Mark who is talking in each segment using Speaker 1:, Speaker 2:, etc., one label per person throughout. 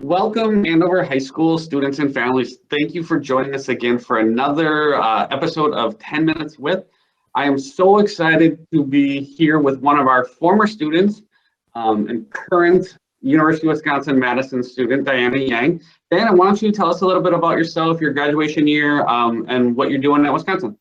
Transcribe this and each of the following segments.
Speaker 1: Welcome, Andover High School students and families. Thank you for joining us again for another episode of 10 Minutes With. I am so excited to be here with one of our former students and current University of Wisconsin-Madison student, Diana Yang. Diana, why don't you tell us a little bit about yourself, your graduation year, and what you're doing at Wisconsin?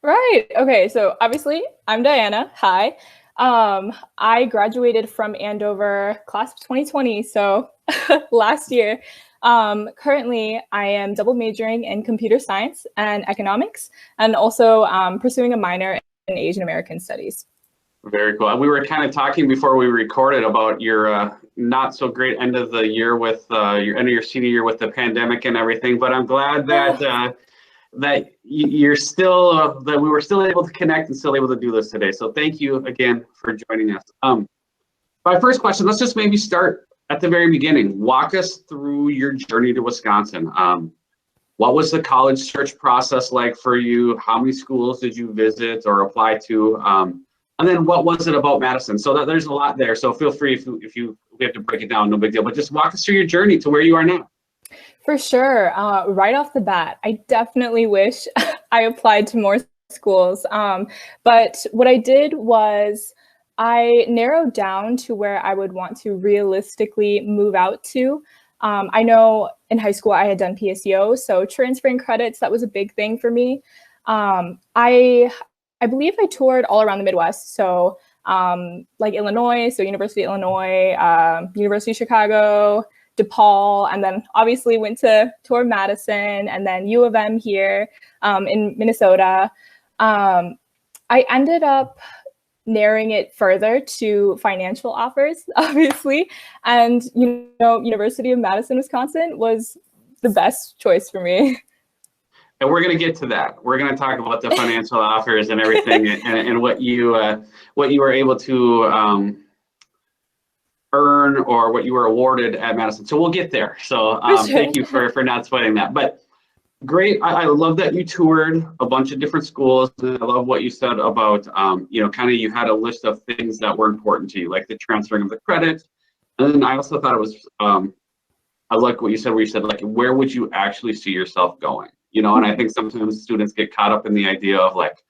Speaker 2: Right. Okay. So obviously, I'm Diana. Hi. I graduated from Andover class of 2020, so last year. Currently, I am double majoring in computer science and economics, and also pursuing a minor in Asian American studies.
Speaker 1: Very cool. We were kind of talking before we recorded about your not so great end of the year with your end of your senior year with the pandemic and everything, but I'm glad that that you're still that we were still able to connect and still able to do this today. So thank you again for joining us. My first question, let's just maybe start at the very beginning. Walk us through your journey to Wisconsin. What was the college search process like for you? How many schools did you visit or apply to? And then what was it about Madison? So that there's a lot there. So feel free if we have to break it down, no big deal. But just walk us through your journey to where you are now.
Speaker 2: For sure. Right off the bat, I definitely wish I applied to more schools. But what I did was I narrowed down to where I would want to realistically move out to. I know in high school I had done PSEO, so transferring credits, that was a big thing for me. I believe I toured all around the Midwest. So like Illinois, so University of Illinois, University of Chicago, DePaul, and then obviously went to tour Madison and then U of M here in Minnesota. I ended up narrowing it further to financial offers, obviously. And, University of Madison, Wisconsin was the best choice for me.
Speaker 1: And we're going to get to that. We're going to talk about the financial offers and everything and what you were able to earn or what you were awarded at Madison. So we'll get there. So thank you for not sweating that. But great. I love that you toured a bunch of different schools. And I love what you said about, kind of you had a list of things that were important to you, like the transferring of the credit. And then I also thought it was, I like what you said, where you said, like, where would you actually see yourself going? And I think sometimes students get caught up in the idea of like,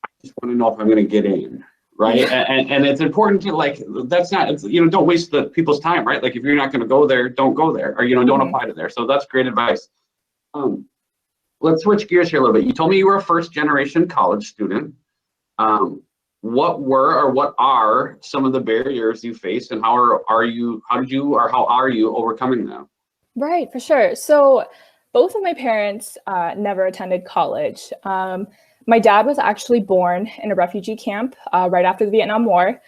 Speaker 1: I just want to know if I'm going to get in. Right. Yeah. And it's important to that's not, don't waste the people's time. Right. Like if you're not going to go there, don't go there or, don't apply to there. So that's great advice. Let's switch gears here a little bit. You told me you were a first generation college student. What are some of the barriers you faced and how are you overcoming them?
Speaker 2: Right. For sure. So both of my parents never attended college. My dad was actually born in a refugee camp right after the Vietnam War.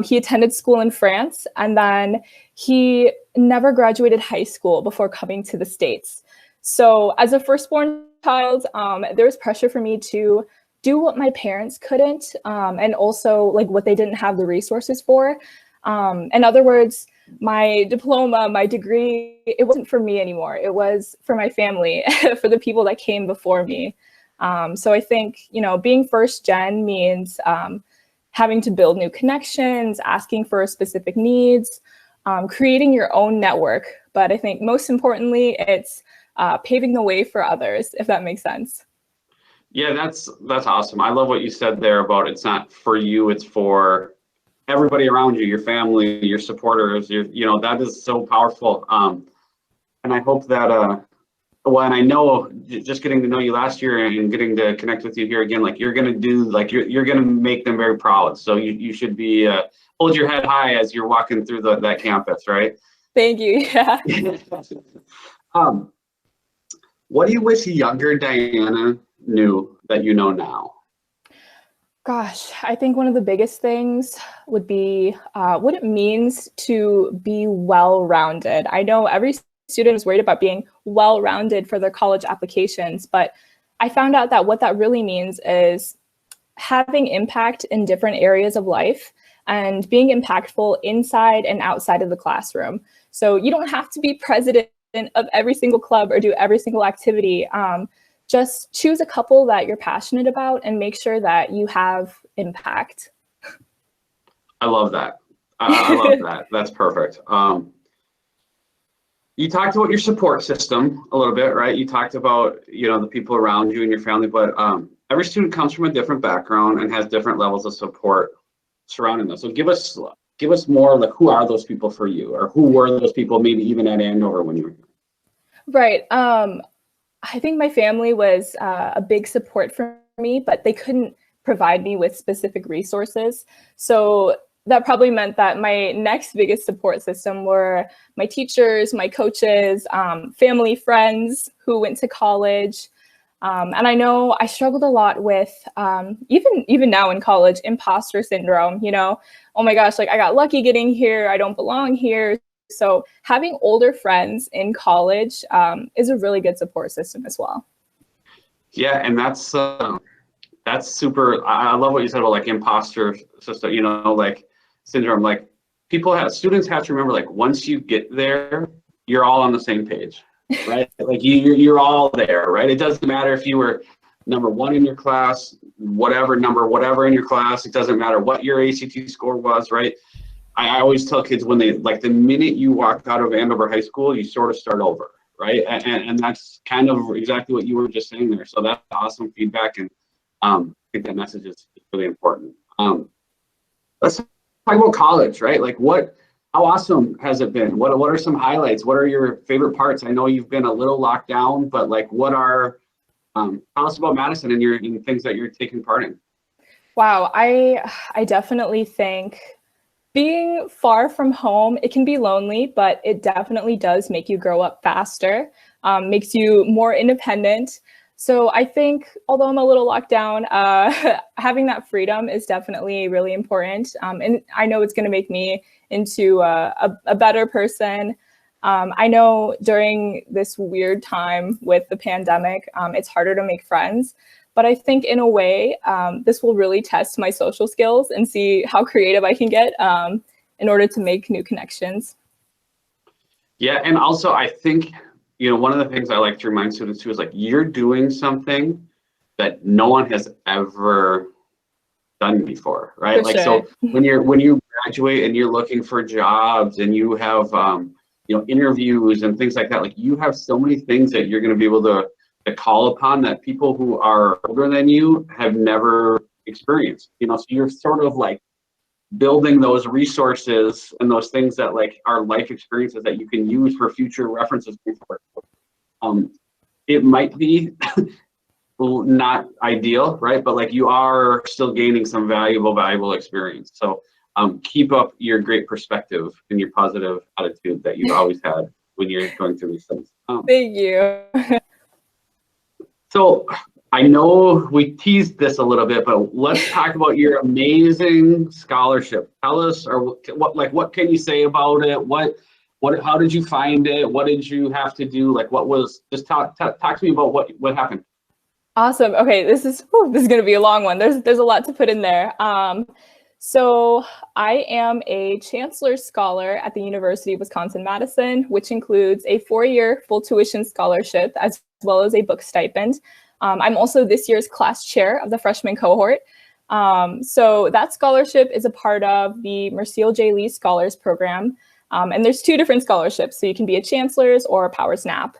Speaker 2: He attended school in France, and then he never graduated high school before coming to the States. So as a firstborn child, there was pressure for me to do what my parents couldn't, and also like what they didn't have the resources for. In other words, my diploma, my degree, it wasn't for me anymore. It was for my family, for the people that came before me. So I think, being first gen means having to build new connections, asking for specific needs, creating your own network. But I think most importantly, it's paving the way for others, if that makes sense.
Speaker 1: Yeah, that's awesome. I love what you said there about it's not for you, it's for everybody around you, your family, your supporters, that is so powerful. And I hope that, and I know just getting to know you last year and getting to connect with you here again, like you're going to do, like you're going to make them very proud. So you should be, hold your head high as you're walking through that campus, right?
Speaker 2: Thank you. Yeah.
Speaker 1: What do you wish younger Diana knew that you know now?
Speaker 2: Gosh, I think one of the biggest things would be what it means to be well-rounded. I know every student is worried about being well-rounded for their college applications, but I found out that what that really means is having impact in different areas of life and being impactful inside and outside of the classroom. So you don't have to be president of every single club or do every single activity. Just choose a couple that you're passionate about and make sure that you have impact.
Speaker 1: I love that. I love that. That's perfect. You talked about your support system a little bit, right? You talked about, the people around you and your family, but every student comes from a different background and has different levels of support surrounding them. So give us more, like, who are those people for you, or who were those people maybe even at Andover when you were here?
Speaker 2: Right. I think my family was a big support for me, but they couldn't provide me with specific resources. So that probably meant that my next biggest support system were my teachers, my coaches, family, friends who went to college. And I know I struggled a lot with, even now in college, imposter syndrome, oh my gosh, like I got lucky getting here, I don't belong here. So having older friends in college is a really good support system as well.
Speaker 1: Yeah, and that's super. I love what you said about like imposter system, like syndrome. Like students have to remember, like, once you get there, you're all on the same page, right? Like you're all there, right? It doesn't matter if you were number one in your class, whatever in your class. It doesn't matter what your ACT score was, right? I always tell kids, when they, like, the minute you walk out of Andover High School, you sort of start over, right? And that's kind of exactly what you were just saying there. So that's awesome feedback, and I think that message is really important. Let's talk about college, right? Like, how awesome has it been? What are some highlights? What are your favorite parts? I know you've been a little locked down, but like, tell us about Madison and things that you're taking part in.
Speaker 2: Wow, I definitely think being far from home, it can be lonely, but it definitely does make you grow up faster, makes you more independent. So I think, although I'm a little locked down, having that freedom is definitely really important. And I know it's going to make me into a better person. I know during this weird time with the pandemic, it's harder to make friends. But I think in a way, this will really test my social skills and see how creative I can get in order to make new connections.
Speaker 1: Yeah, and also I think, one of the things I like to remind students too is, like, you're doing something that no one has ever done before, right?
Speaker 2: For
Speaker 1: Like,
Speaker 2: sure.
Speaker 1: so when you graduate and you're looking for jobs and you have interviews and things like that, like, you have so many things that you're going to be able to call upon that people who are older than you have never experienced. So you're sort of like building those resources and those things that, like, are life experiences that you can use for future references. It might be not ideal, right? But, like, you are still gaining some valuable experience. So keep up your great perspective and your positive attitude that you've always had when you're going through these things.
Speaker 2: Thank you.
Speaker 1: So I know we teased this a little bit, but let's talk about your amazing scholarship. Tell us, or what can you say about it? How did you find it? What did you have to do? Like, just talk to me about what happened.
Speaker 2: Awesome. Okay, this is going to be a long one. There's a lot to put in there. So I am a Chancellor Scholar at the University of Wisconsin-Madison, which includes a 4-year full tuition scholarship as well as a book stipend. I'm also this year's class chair of the freshman cohort. So that scholarship is a part of the Merciel J. Lee Scholars Program. And there's 2 different scholarships. So you can be a Chancellor's or a Power Snap.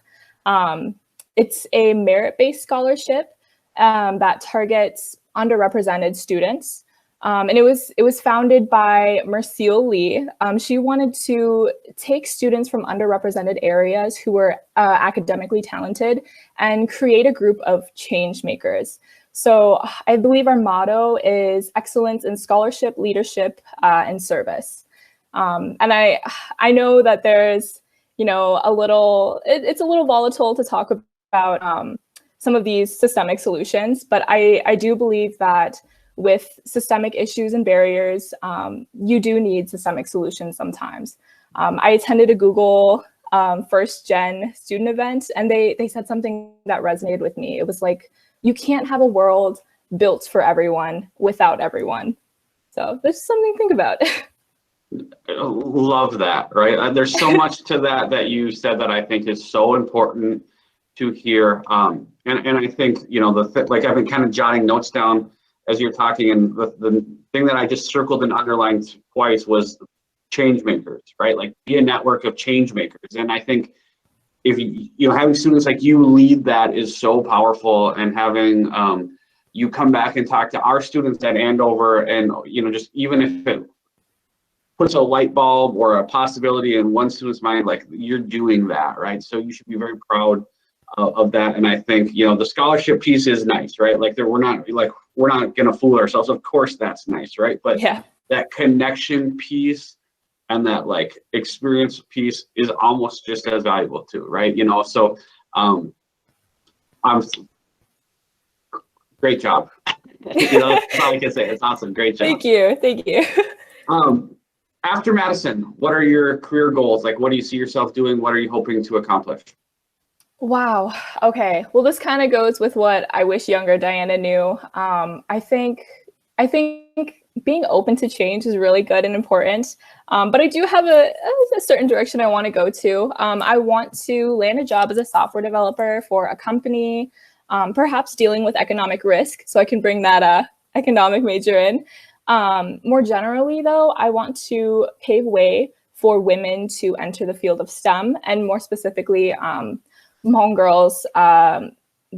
Speaker 2: It's a merit-based scholarship that targets underrepresented students. And it was founded by Merciel Lee. She wanted to take students from underrepresented areas who were academically talented and create a group of change makers. So I believe our motto is excellence in scholarship, leadership, and service. And I know that there's, it's a little volatile to talk about some of these systemic solutions, but I do believe that with systemic issues and barriers, you do need systemic solutions sometimes. I attended a Google first gen student event, and they said something that resonated with me. It was like, you can't have a world built for everyone without everyone. So there's something to think about.
Speaker 1: Love that, right? There's so much to that you said that I think is so important to hear. And I think, like, I've been kind of jotting notes down as you're talking, and the thing that I just circled and underlined twice was change makers, right? Like, be a network of change makers. And I think if you know, having students like you lead that is so powerful, and having you come back and talk to our students at Andover, and you know, just even if it puts a light bulb or a possibility in one student's mind, like you're doing that, right? So you should be very proud of that. And I think, you know, the scholarship piece is nice, right? Like we're not gonna fool ourselves. Of course that's nice, right? But
Speaker 2: Yeah.
Speaker 1: that connection piece and that like experience piece is almost just as valuable too, right? You know, so I'm great job. You know, that's all I can say. It's awesome. Great job.
Speaker 2: Thank you. Thank you.
Speaker 1: After Madison, what are your career goals? Like, what do you see yourself doing? What are you hoping to accomplish?
Speaker 2: Wow. Okay. Well, this kind of goes with what I wish younger Diana knew. I think being open to change is really good and important. But I do have a certain direction I want to go to. I want to land a job as a software developer for a company, perhaps dealing with economic risk, so I can bring that economic major in. More generally, though, I want to pave way for women to enter the field of STEM, and more specifically, Hmong girls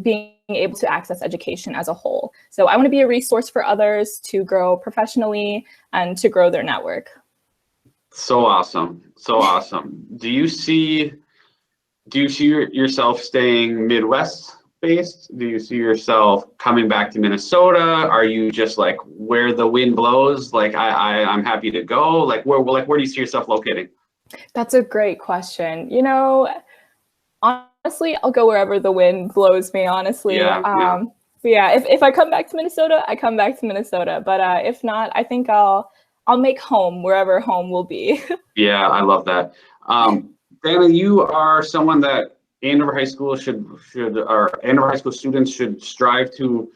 Speaker 2: being able to access education as a whole. So I want to be a resource for others to grow professionally and to grow their network.
Speaker 1: So awesome. So awesome. Do you see yourself staying Midwest based? Do you see yourself coming back to Minnesota? Are you just like where the wind blows? Like I'm happy to go. Like where do you see yourself locating?
Speaker 2: That's a great question. You know, honestly, I'll go wherever the wind blows me, honestly.
Speaker 1: Yeah.
Speaker 2: But yeah, if I come back to Minnesota, I come back to Minnesota. But if not, I think I'll make home wherever home will be.
Speaker 1: Yeah, I love that. Dana, you are someone that Andover High School or Andover High School students should strive to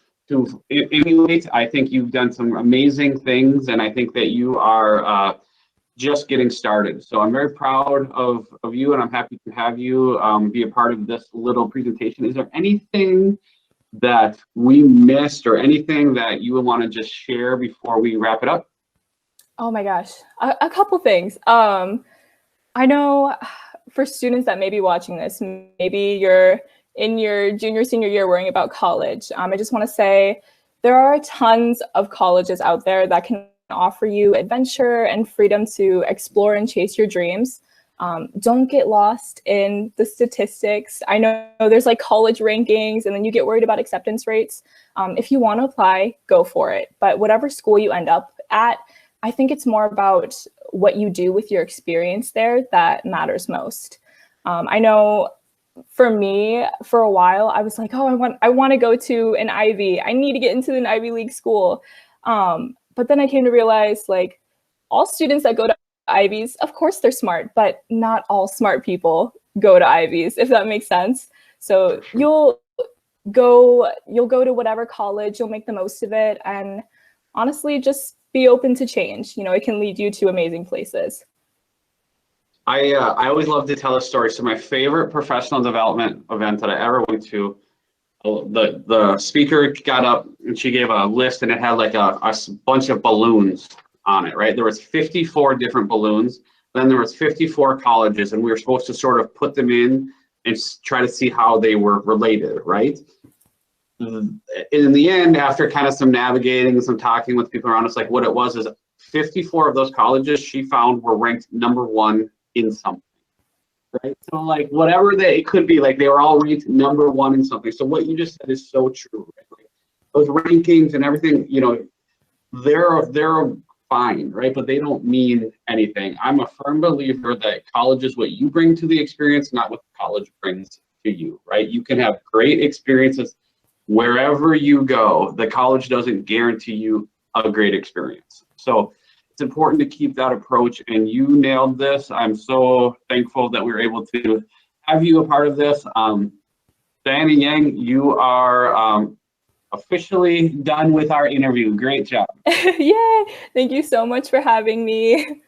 Speaker 1: emulate. I think you've done some amazing things, and I think that you are just getting started. So I'm very proud of you, and I'm happy to have you be a part of this little presentation. Is there anything that we missed or anything that you would want to just share before we wrap it up?
Speaker 2: Oh my gosh, a couple things. I know for students that may be watching this, maybe you're in your junior, senior year worrying about college. I just want to say there are tons of colleges out there that can offer you adventure and freedom to explore and chase your dreams. Don't get lost in the statistics. I know there's like college rankings, and then you get worried about acceptance rates. If you want to apply, go for it. But whatever school you end up at, I think it's more about what you do with your experience there that matters most. I know for me, for a while, I was like, oh, I want to go to an Ivy. I need to get into an Ivy League school. But then I came to realize, like, all students that go to Ivies, of course they're smart, but not all smart people go to Ivies, if that makes sense. So you'll go to whatever college, you'll make the most of it, and honestly, just be open to change. You know, it can lead you to amazing places.
Speaker 1: I always love to tell a story. So my favorite professional development event that I ever went to, the speaker got up and she gave a list, and it had like a bunch of balloons on it, right? There was 54 different balloons. Then there was 54 colleges, and we were supposed to sort of put them in and try to see how they were related, right? In the end, after kind of some navigating and some talking with people around us, like what it was is 54 of those colleges she found were ranked #1 in something, right? So like whatever it could be, like they were all ranked #1 in something. So what you just said is so true, right? Like those rankings and everything, you know, they're fine, right? But they don't mean anything. I'm a firm believer that college is what you bring to the experience, not what the college brings to you, right? You can have great experiences wherever you go. The college doesn't guarantee you a great experience. So it's important to keep that approach, and you nailed this. I'm so thankful that we were able to have you a part of this. Diana Yang, you are officially done with our interview. Great job.
Speaker 2: Yay! Thank you so much for having me.